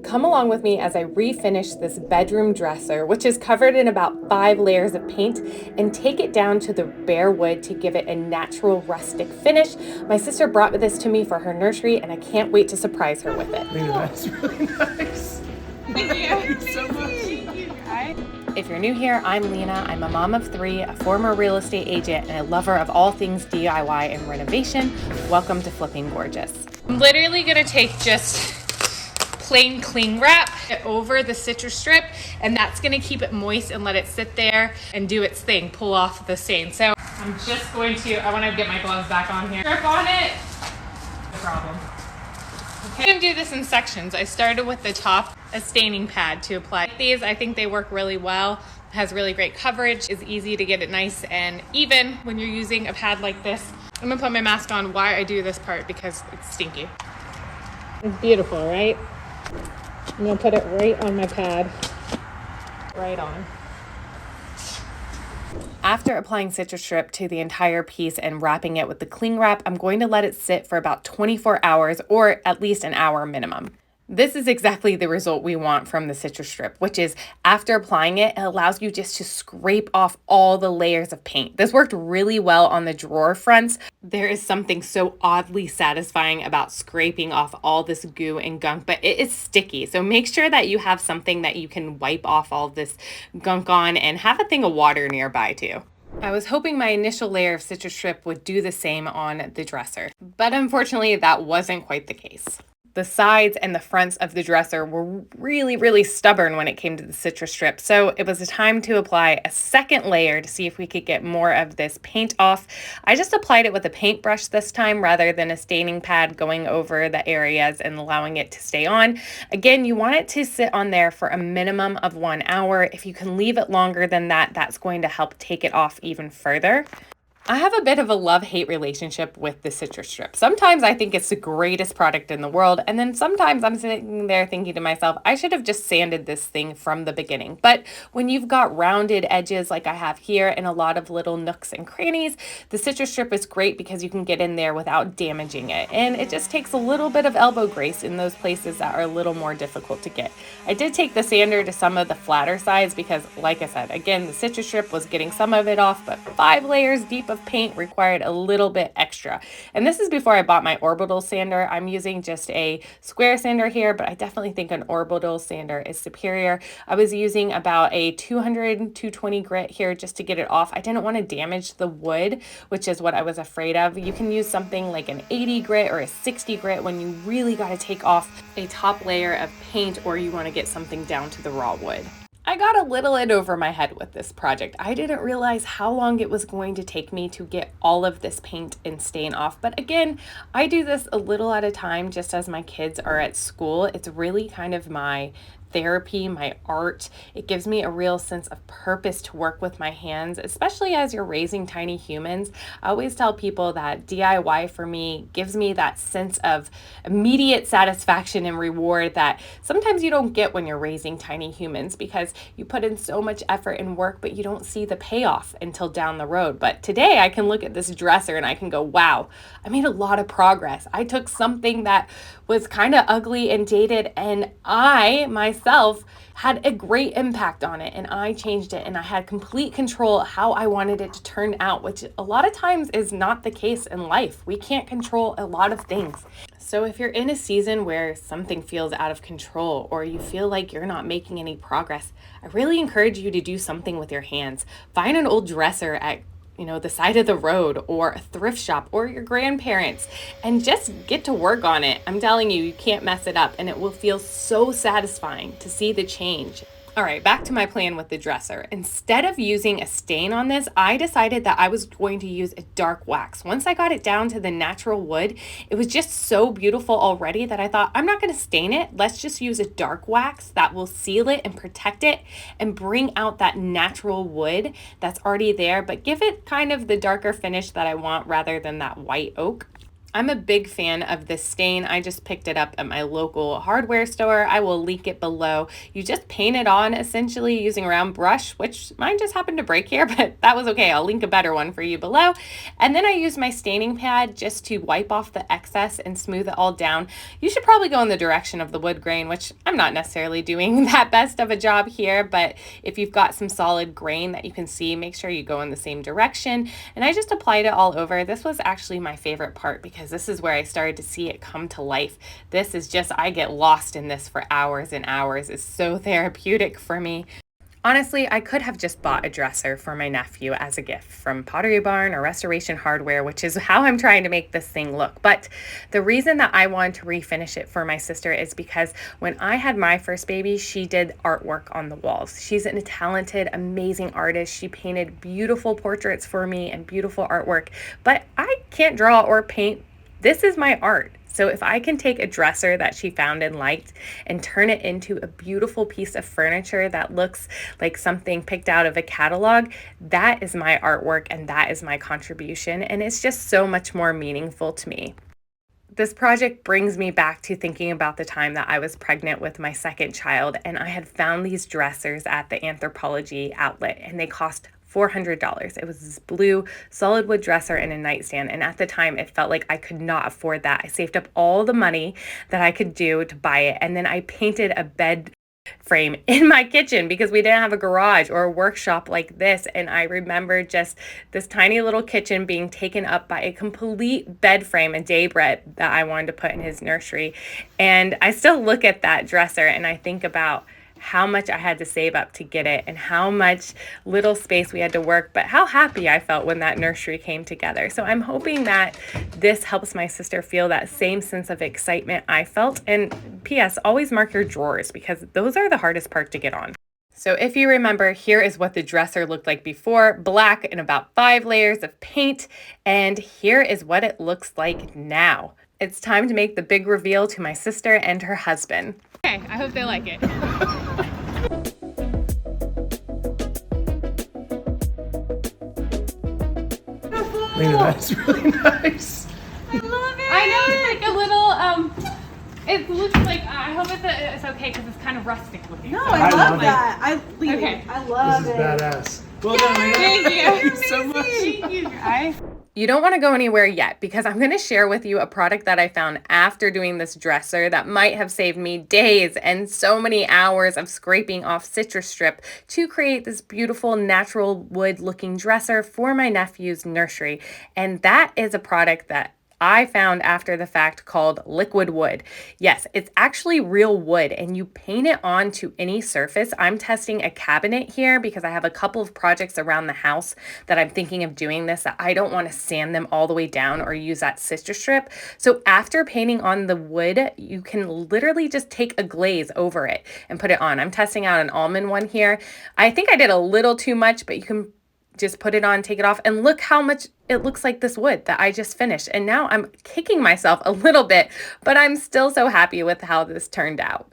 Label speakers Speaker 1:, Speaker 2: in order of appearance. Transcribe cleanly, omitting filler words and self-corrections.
Speaker 1: Come along with me as I refinish this bedroom dresser, which is covered in about 5 layers of paint, and take it down to the bare wood to give it a natural rustic finish. My sister brought this to me for her nursery, and I can't wait to surprise her with it.
Speaker 2: Lena, that's really nice.
Speaker 1: Thank you.
Speaker 2: Thank you so much.
Speaker 1: Thank you. If you're new here, I'm Lena. I'm a mom of 3, a former real estate agent, and a lover of all things DIY and renovation. Welcome to Flipping Gorgeous. I'm literally gonna take just plain cling wrap over the Citristrip, and that's gonna keep it moist and let it sit there and do its thing, pull off the stain. So I'm just going to, I wanna get my gloves back on here. Strip on it, no problem. Okay. I'm gonna do this in sections. I started with the top, a staining pad to apply. These, I think they work really well. It has really great coverage, it's easy to get it nice and even when you're using a pad like this. I'm gonna put my mask on why I do this part because it's stinky. It's beautiful, right? I'm gonna put it right on my pad. Right on. After applying Citristrip to the entire piece and wrapping it with the cling wrap, I'm going to let it sit for about 24 hours or at least an hour minimum. This is exactly the result we want from the Citristrip, which is after applying it, it allows you just to scrape off all the layers of paint. This worked really well on the drawer fronts. There is something so oddly satisfying about scraping off all this goo and gunk, but it is sticky. So make sure that you have something that you can wipe off all this gunk on and have a thing of water nearby too. I was hoping my initial layer of Citristrip would do the same on the dresser, but unfortunately that wasn't quite the case. The sides and the fronts of the dresser were really stubborn when it came to the Citristrip, so it was a time to apply a second layer to see if we could get more of this paint off. I just applied it with a paintbrush this time rather than a staining pad going over the areas and allowing it to stay on. Again, you want it to sit on there for a minimum of 1 hour. If you can leave it longer than that, that's going to help take it off even further. I have a bit of a love-hate relationship with the Citristrip. Sometimes I think it's the greatest product in the world, and then sometimes I'm sitting there thinking to myself, I should have just sanded this thing from the beginning. But when you've got rounded edges like I have here and a lot of little nooks and crannies, the Citristrip is great because you can get in there without damaging it. And it just takes a little bit of elbow grace in those places that are a little more difficult to get. I did take the sander to some of the flatter sides because, like I said, again, the Citristrip was getting some of it off, but 5 layers deep of paint required a little bit extra. And this is before I bought my orbital sander. I'm using just a square sander here, but I definitely think an orbital sander is superior. I was using about a 220 grit here just to get it off. I didn't want to damage the wood, which is what I was afraid of. You can use something like an 80 grit or a 60 grit when you really got to take off a top layer of paint or you want to get something down to the raw wood. I got a little in over my head with this project. I didn't realize how long it was going to take me to get all of this paint and stain off. But again, I do this a little at a time just as my kids are at school. It's really kind of my therapy, my art. It gives me a real sense of purpose to work with my hands, especially as you're raising tiny humans. I always tell people that DIY for me gives me that sense of immediate satisfaction and reward that sometimes you don't get when you're raising tiny humans because you put in so much effort and work, but you don't see the payoff until down the road. But today I can look at this dresser and I can go, wow, I made a lot of progress. I took something that was kind of ugly and dated and I myself had a great impact on it and I changed it and I had complete control how I wanted it to turn out, which a lot of times is not the case in life. We can't control a lot of things. So if you're in a season where something feels out of control or you feel like you're not making any progress, I really encourage you to do something with your hands. Find an old dresser at the side of the road or a thrift shop or your grandparents and just get to work on it. I'm telling you, you can't mess it up and it will feel so satisfying to see the change. All right, back to my plan with the dresser. Instead of using a stain on this, I decided that I was going to use a dark wax. Once I got it down to the natural wood, it was just so beautiful already that I thought, I'm not going to stain it. Let's just use a dark wax that will seal it and protect it and bring out that natural wood that's already there, but give it kind of the darker finish that I want rather than that white oak. I'm a big fan of this stain. I just picked it up at my local hardware store. I will link it below. You just paint it on essentially using a round brush, which mine just happened to break here, but that was okay. I'll link a better one for you below. And then I use my staining pad just to wipe off the excess and smooth it all down. You should probably go in the direction of the wood grain, which I'm not necessarily doing that best of a job here, but if you've got some solid grain that you can see, make sure you go in the same direction. And I just applied it all over. This was actually my favorite part because this is where I started to see it come to life. This is just, I get lost in this for hours and hours. It's so therapeutic for me. Honestly, I could have just bought a dresser for my nephew as a gift from Pottery Barn or Restoration Hardware, which is how I'm trying to make this thing look. But the reason that I wanted to refinish it for my sister is because when I had my first baby, she did artwork on the walls. She's a talented, amazing artist. She painted beautiful portraits for me and beautiful artwork, but I can't draw or paint. This is my art. So if I can take a dresser that she found and liked and turn it into a beautiful piece of furniture that looks like something picked out of a catalog, that is my artwork and that is my contribution. And it's just so much more meaningful to me. This project brings me back to thinking about the time that I was pregnant with my second child, and I had found these dressers at the Anthropologie outlet, and they cost $400. It was this blue solid wood dresser and a nightstand, and at the time it felt like I could not afford that. I saved up all the money that I could do to buy it, and then I painted a bed frame in my kitchen because we didn't have a garage or a workshop like this. And I remember just this tiny little kitchen being taken up by a complete bed frame, a daybread that I wanted to put in his nursery. And I still look at that dresser and I think about how much I had to save up to get it and how much little space we had to work, but how happy I felt when that nursery came together. So I'm hoping that this helps my sister feel that same sense of excitement I felt. And P.S. always mark your drawers because those are the hardest part to get on. So if you remember, here is what the dresser looked like before: black and about 5 layers of paint. And here is what it looks like now. It's time to make the big reveal to my sister and her husband. Okay, I hope they like it.
Speaker 2: Lena, that's really nice.
Speaker 3: I love it.
Speaker 1: I know it's like a little, it looks like, I hope it's okay because it's kind of rustic looking.
Speaker 3: No,
Speaker 1: So
Speaker 3: I love
Speaker 2: love
Speaker 3: that.
Speaker 1: Okay.
Speaker 3: I love
Speaker 2: This is
Speaker 3: it.
Speaker 2: badass. Well done, Lena.
Speaker 1: Thank you.
Speaker 2: Thank you so much.
Speaker 1: Thank you, guys. You don't want to go anywhere yet because I'm going to share with you a product that I found after doing this dresser that might have saved me days and so many hours of scraping off Citristrip to create this beautiful natural wood looking dresser for my nephew's nursery. And that is a product that I found after the fact called liquid wood. Yes, it's actually real wood and you paint it onto any surface. I'm testing a cabinet here because I have a couple of projects around the house that I'm thinking of doing this, that I don't want to sand them all the way down or use that Citristrip. So after painting on the wood, you can literally just take a glaze over it and put it on. I'm testing out an almond one here. I think I did a little too much, but you can just put it on, take it off, and look how much it looks like this wood that I just finished. And now I'm kicking myself a little bit, but I'm still so happy with how this turned out.